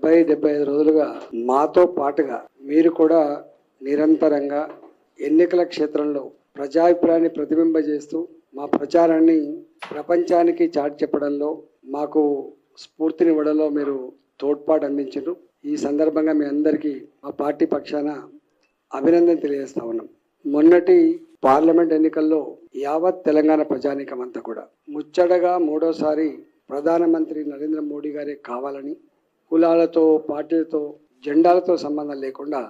70 రోజులుగా మాతో పాటుగా మీరు కూడా నిరంతరంగా ఎన్నికల క్షేత్రంలో ప్రజాభిప్రాయాన్ని ప్రతిబింబజేస్తూ మా ప్రచారాన్ని ప్రపంచానికి చాటి చెప్పడంలో మాకు స్ఫూర్తినివ్వడంలో మీరు తోడ్పాటు అందించారు. ఈ సందర్భంగా మీ అందరికీ మా పార్టీ పక్షాన అభినందన తెలియజేస్తా ఉన్నాం. మొన్నటి పార్లమెంట్ ఎన్నికల్లో యావత్ తెలంగాణ ప్రజానీకం అంతా కూడా ముచ్చటగా మూడోసారి ప్రధానమంత్రి నరేంద్ర మోడీ గారే కావాలని కులాలతో, పార్టీలతో, జెండాలతో సంబంధం లేకుండా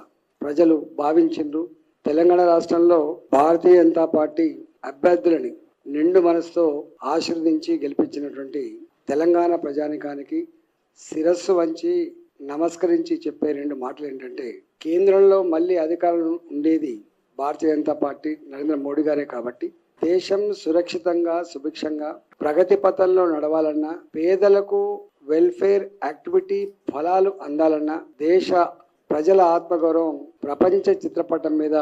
ప్రజలు భావించిండ్రు. తెలంగాణ రాష్ట్రంలో భారతీయ జనతా పార్టీ అభ్యర్థులని నిండు మనసుతో ఆశీర్వదించి గెలిపించినటువంటి తెలంగాణ ప్రజానీకానికి శిరస్సు వంచి నమస్కరించి చెప్పే 2 మాటలు ఏంటంటే, కేంద్రంలో మళ్ళీ అధికారం ఉండేది భారతీయ జనతా పార్టీ నరేంద్ర మోడీ గారే కాబట్టి దేశం సురక్షితంగా, సుభిక్షంగా ప్రగతి పథంలో నడవాలన్నా, పేదలకు వెల్ఫేర్ యాక్టివిటీ ఫలాలు అందాలన్నా, దేశ ప్రజల ఆత్మగౌరవం ప్రపంచ చిత్రపటం మీద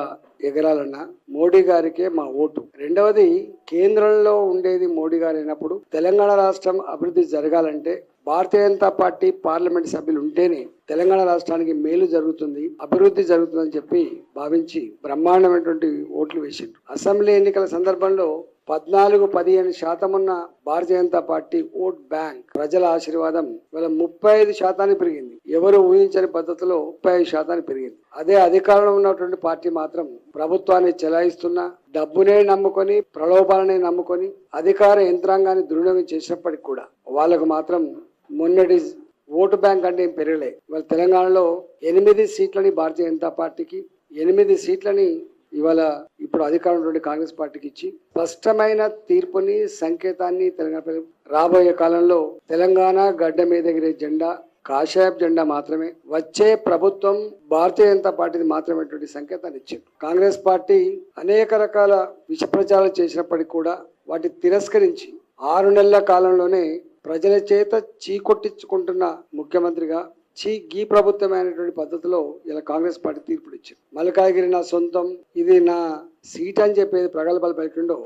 ఎగరాలన్నా మోడీ గారికే మా ఓటు. రెండవది, కేంద్రంలో ఉండేది మోడీ గారు అయినప్పుడు తెలంగాణ రాష్ట్రం అభివృద్ధి జరగాలంటే భారతీయ జనతా పార్టీ పార్లమెంట్ సభ్యులు ఉంటేనే తెలంగాణ రాష్ట్రానికి మేలు జరుగుతుంది, అభివృద్ధి జరుగుతుందని చెప్పి భావించి బ్రహ్మాండమైనటువంటి ఓట్లు వేసిండ్రు. అసెంబ్లీ ఎన్నికల సందర్భంలో 14-15% ఉన్న Bharatiya Janata party vote bank ప్రజల ఆశీర్వాదం ఇవాళ 35% పెరిగింది. ఎవరు ఊహించని పద్ధతిలో 35% పెరిగింది. అదే అధికారంలో ఉన్నటువంటి పార్టీ మాత్రం ప్రభుత్వాన్ని చెలాయిస్తున్న, డబ్బునే నమ్ముకొని, ప్రలోభాలనే నమ్ముకొని అధికార యంత్రాంగాన్ని దుర్వినియోగం చేసినప్పటికీ కూడా వాళ్ళకు మాత్రం మొన్నటి ఓటు బ్యాంక్ అంటే ఏం పెరగలే. ఇవాళ తెలంగాణలో 8 సీట్లని భారతీయ జనతా పార్టీకి, 8 సీట్లని ఇవాళ ఇప్పుడు అధికారంలో కాంగ్రెస్ పార్టీకి ఇచ్చి స్పష్టమైన తీర్పుని, సంకేతాన్ని తెలంగాణ రాబోయే కాలంలో తెలంగాణ గడ్డ మీద ఎగిరే జెండా కాషాయపు జెండా మాత్రమే, వచ్చే ప్రభుత్వం భారతీయ జనతా పార్టీది మాత్రమే సంకేతాన్ని ఇచ్చింది. కాంగ్రెస్ పార్టీ అనేక రకాల విష ప్రచారాలు చేసినప్పటికీ కూడా వాటి తిరస్కరించి 6 నెలల కాలంలోనే ప్రజల చేత చీకొట్టించుకుంటున్న ముఖ్యమంత్రిగా గీ ప్రభుత్వమైనటువంటి పద్ధతిలో ఇలా కాంగ్రెస్ పార్టీ తీర్పులు ఇచ్చింది. మల్కాజ్గిరి నా సొంతం, ఇది నా సీట్ అని చెప్పేది ప్రగల్భాలు పలికిండో,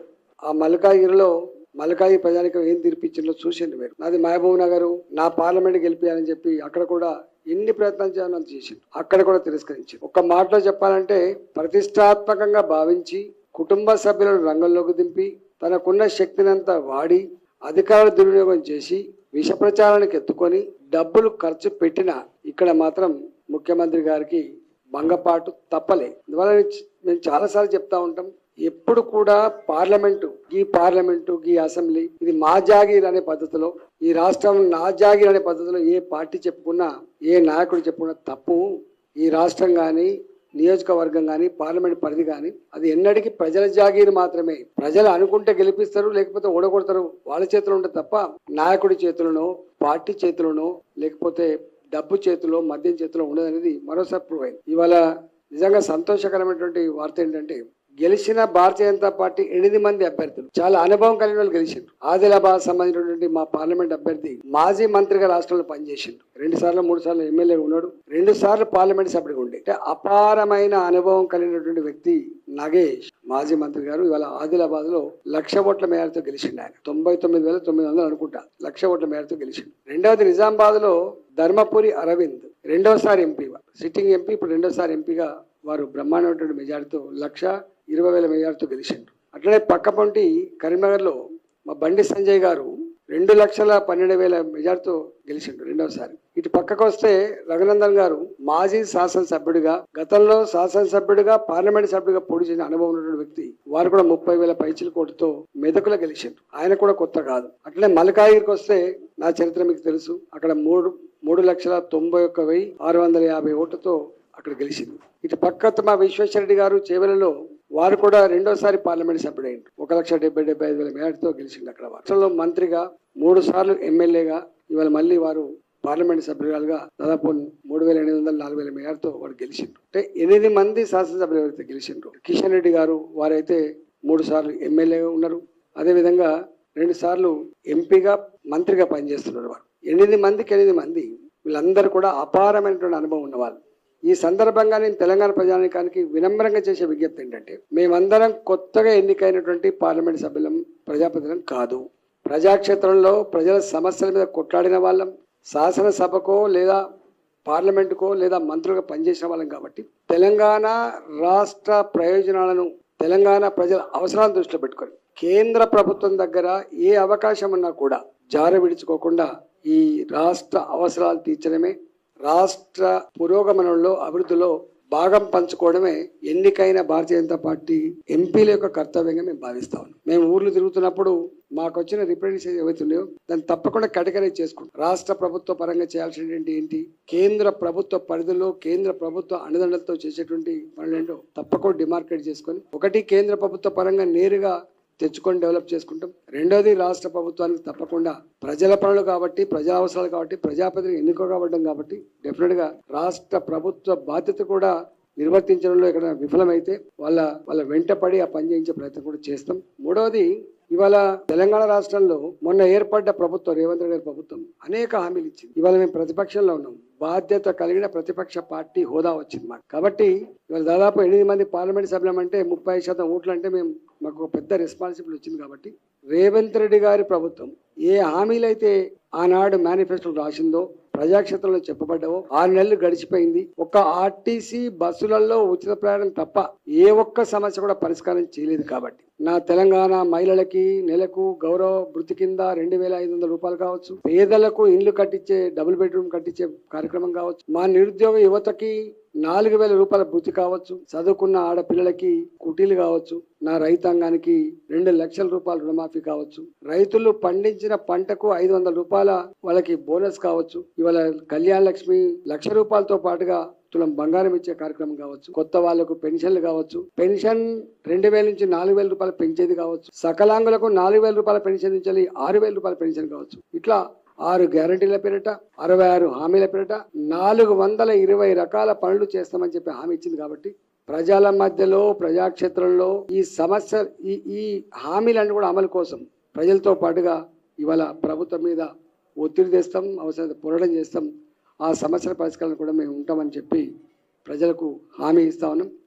ఆ మల్కాజ్గిరి ప్రజానికం ఏం తీర్పిచ్చిందో చూసిండు మీరు. నాది మహబూబ్ నగర్, నా పార్లమెంట్ గెలిపారని చెప్పి అక్కడ కూడా ఎన్ని ప్రయత్నాలు చేయాలని చేసిండు, అక్కడ కూడా తిరస్కరించింది. ఒక మాటలో చెప్పాలంటే ప్రతిష్టాత్మకంగా భావించి కుటుంబ సభ్యులను రంగంలోకి దింపి తనకున్న శక్తినంతా వాడి అధికారుల దుర్వినియోగం చేసి విష ప్రచారానికి ఎత్తుకొని డబ్బులు ఖర్చు పెట్టిన ఇక్కడ మాత్రం ముఖ్యమంత్రి గారికి భంగపాటు తప్పలే. అందువల్ల మేము చాలాసార్లు చెప్తా ఉంటాం, ఎప్పుడు కూడా పార్లమెంటు గీ అసెంబ్లీ ఇది మా జాగీర్ అనే పద్ధతిలో, ఈ రాష్ట్రం నా జాగీర్ అనే పద్ధతిలో ఏ పార్టీ చెప్పుకున్నా, ఏ నాయకుడు చెప్పుకున్నా తప్పు. ఈ రాష్ట్రం కానీ, నియోజకవర్గం కానీ, పార్లమెంట్ పరిధి కానీ అది ఎన్నటికీ ప్రజల జాగీరు మాత్రమే. ప్రజలు అనుకుంటే గెలిపిస్తారు, లేకపోతే ఓడగొడతారు. వాళ్ళ చేతిలో ఉంటే తప్ప నాయకుడి చేతులను, పార్టీ చేతులను, లేకపోతే డబ్బు చేతిలో, మద్యం చేతిలో ఉండదనేది మరోసారి ప్రూవ్ అయింది. ఇవాళ నిజంగా సంతోషకరమైనటువంటి వార్త ఏంటంటే, గెలిచిన భారతీయ జనతా పార్టీ 8 మంది అభ్యర్థులు చాలా అనుభవం కలిగిన వాళ్ళు గెలిచిండ్రు. ఆదిలాబాద్ సంబంధించినటువంటి మా పార్లమెంట్ అభ్యర్థి మాజీ మంత్రిగా రాష్ట్రంలో పనిచేసిండు. 2 సార్లు 3 సార్లు ఎమ్మెల్యే ఉన్నాడు, 2 సార్లు పార్లమెంట్ సభ్యుడిగా ఉండే. అపారమైన అనుభవం కలిగినటువంటి వ్యక్తి నగేష్ మాజీ మంత్రి గారు ఇవాళ ఆదిలాబాద్ లో 1,00,000 ఓట్ల మేరతో గెలిచిండు. ఆయన 99,900 అనుకుంటా 1,00,000 ఓట్ల మేరతో గెలిచిండు. రెండవది నిజామాబాద్ లో ధర్మపురి అరవింద్ రెండోసారి ఎంపీ, సిట్టింగ్ ఎంపీ, ఇప్పుడు రెండోసారి ఎంపీగా వారు బ్రహ్మాండమైనటువంటి మెజార్టీతో 1,20,000 మెజార్టీతో గెలిచిండ్రు. అట్లనే పక్కపొంటి కరీంనగర్ లో మా బండి సంజయ్ గారు 2,12,000 మెజార్టీతో గెలిచిండ్రు రెండోసారి. ఇటు పక్కకు వస్తే రఘునందన్ గారు మాజీ శాసనసభ్యుడిగా, గతంలో శాసనసభ్యుడిగా, పార్లమెంట్ సభ్యుడిగా పోటీ చేసిన అనుభవం ఉన్నటువంటి వ్యక్తి. వారు కూడా 30,000 పైచిల కోటితో మెదకులో గెలిచిండ్రు. ఆయన కూడా కొత్త కాదు. అట్లనే మల్కాజ్గిరికి వస్తే నా చరిత్ర మీకు తెలుసు. అక్కడ 3,91,650 ఓట్లతో అక్కడ గెలిచింది. ఇటు పక్క మా విశ్వేశ్వరరెడ్డి గారు చేవెలలో వారు కూడా రెండోసారి పార్లమెంట్ సభ్యుడైంది. 1,75,000 మేరతో గెలిచింది. అక్కడ రాష్ట్రంలో మంత్రిగా, 3 సార్లు ఎమ్మెల్యేగా, ఇవాళ మళ్ళీ వారు పార్లమెంట్ సభ్యులుగా దాదాపు 3,800, 4,000 మేరతో వారు గెలిచిండ్రు. అంటే 8 మంది శాసనసభ్యులు ఎవరైతే గెలిచిండ్రు. కిషన్ రెడ్డి గారు వారైతే 3 సార్లు ఎమ్మెల్యేగా ఉన్నారు. అదేవిధంగా 2 సార్లు ఎంపీగా, మంత్రిగా పనిచేస్తున్నారు. వారు 8 మందికి 8 మంది వీళ్ళందరూ కూడా అపారమైనటువంటి అనుభవం ఉన్నవాళ్ళు. ఈ సందర్భంగా నేను తెలంగాణ ప్రజానీకానికి వినమ్రంగా చేసే విజ్ఞప్తి ఏంటంటే, మేమందరం కొత్తగా ఎన్నికైనటువంటి పార్లమెంట్ సభ్యులం, ప్రజాప్రతినిధులం కాదు. ప్రజాక్షేత్రంలో ప్రజల సమస్యల మీద కొట్లాడిన వాళ్ళం. శాసనసభకో లేదా పార్లమెంటుకో లేదా మంత్రులుగా పనిచేసిన వాళ్ళం కాబట్టి తెలంగాణ రాష్ట్ర ప్రయోజనాలను, తెలంగాణ ప్రజల అవసరాలను దృష్టిలో పెట్టుకొని కేంద్ర ప్రభుత్వం దగ్గర ఏ అవకాశం ఉన్నా కూడా జార విడుచుకోకుండా ఈ రాష్ట్ర అవసరాలు తీర్చడమే, రాష్ట్ర పురోగమనంలో, అభివృద్ధిలో భాగం పంచుకోవడమే ఎన్నికైన భారతీయ జనతా పార్టీ ఎంపీల యొక్క కర్తవ్యంగా మేము భావిస్తా ఉన్నాం. మేము ఊర్లు తిరుగుతున్నప్పుడు మాకు వచ్చిన రిప్రజెంటేషన్ ఏవైతే ఉన్నాయో దాన్ని తప్పకుండా కేటగరైజ్ చేసుకుంటాం. రాష్ట్ర ప్రభుత్వ పరంగా చేయాల్సినటువంటి ఏంటి, కేంద్ర ప్రభుత్వ పరిధిలో కేంద్ర ప్రభుత్వ అండదండలతో చేసేటువంటి పనులేంటో తప్పకుండా డిమార్కేట్ చేసుకొని, ఒకటి కేంద్ర ప్రభుత్వ పరంగా నేరుగా తెచ్చుకొని డెవలప్ చేసుకుంటాం. రెండోది రాష్ట్ర ప్రభుత్వానికి తప్పకుండా ప్రజల పనులు కాబట్టి, ప్రజా అవసరాలు కాబట్టి, ప్రజాప్రతినిధులు ఎన్నుకోబడ్డం కాబట్టి డెఫినెట్గా రాష్ట్ర ప్రభుత్వ బాధ్యత కూడా నిర్వర్తించడంలో ఎక్కడ విఫలమైతే వాళ్ళ వెంటపడి ఆ పని చేయించే ప్రయత్నం కూడా చేస్తాం. మూడవది, ఇవాళ తెలంగాణ రాష్ట్రంలో మొన్న ఏర్పడ్డ ప్రభుత్వం, రేవంత్ రెడ్డి గారి ప్రభుత్వం అనేక హామీలు ఇచ్చింది. ఇవాళ మేము ప్రతిపక్షంలో ఉన్నాం, బాధ్యత కలిగిన ప్రతిపక్ష పార్టీ హోదా వచ్చింది మాకు. కాబట్టి ఇవాళ దాదాపు 8 మంది పార్లమెంట్ సభ్యులం అంటే 30% ఓట్లు అంటే మాకు ఒక పెద్ద రెస్పాన్సిబిలిటీ వచ్చింది. కాబట్టి రేవంత్ రెడ్డి గారి ప్రభుత్వం ఏ హామీలైతే ఆనాడు మేనిఫెస్టో రాసిందో, ప్రజాక్షేత్రంలో చెప్పబడ్డావో, 6 నెలలు గడిచిపోయింది. ఒక్క ఆర్టీసీ బస్సులలో ఉచిత ప్రయాణం తప్ప ఏ ఒక్క సమస్య కూడా పరిష్కారం చేయలేదు. కాబట్టి నా తెలంగాణ మహిళలకి నెలకు గౌరవ భృతి కింద 2,500 రూపాయలు కావచ్చు, పేదలకు ఇండ్లు కట్టించే, డబుల్ బెడ్రూమ్ కట్టించే కార్యక్రమం కావచ్చు, మా నిరుద్యోగ యువతకి 4,000 రూపాయల భృతి కావచ్చు, చదువుకున్న ఆడపిల్లలకి కుటీలు కావచ్చు, నా రైతాంగానికి 2 లక్షల రూపాయల రుణమాఫీ కావచ్చు, రైతులు పండించిన పంటకు 500 రూపాయల వాళ్ళకి బోనస్ కావచ్చు, ఇవాళ కళ్యాణ లక్ష్మి 1,00,000 రూపాయలతో పాటుగా తులం బంగారం ఇచ్చే కార్యక్రమం కావచ్చు, కొత్త వాళ్లకు పెన్షన్లు కావచ్చు, పెన్షన్ 2,000 నుంచి 4,000 రూపాయలు పెంచేది కావచ్చు, సకలాంగులకు 4,000 రూపాయల పెన్షన్ నుంచి 6,000 రూపాయల పెన్షన్ కావచ్చు. ఇట్లా 6 గ్యారంటీల పేరిట, 66 హామీల పేరిట 420 రకాల పనులు చేస్తామని చెప్పి హామీ ఇచ్చింది. కాబట్టి ప్రజల మధ్యలో, ప్రజాక్షేత్రంలో ఈ సమస్య, ఈ హామీలన్నీ కూడా అమలు కోసం ప్రజలతో పాటుగా ఇవాళ ప్రభుత్వం మీద ఒత్తిడి తెస్తాం, అవసరం పోరాటం చేస్తాం. ఆ సమస్యల పరిష్కారం కూడా మేము ఉంటామని చెప్పి ప్రజలకు హామీ ఇస్తా ఉన్నాం.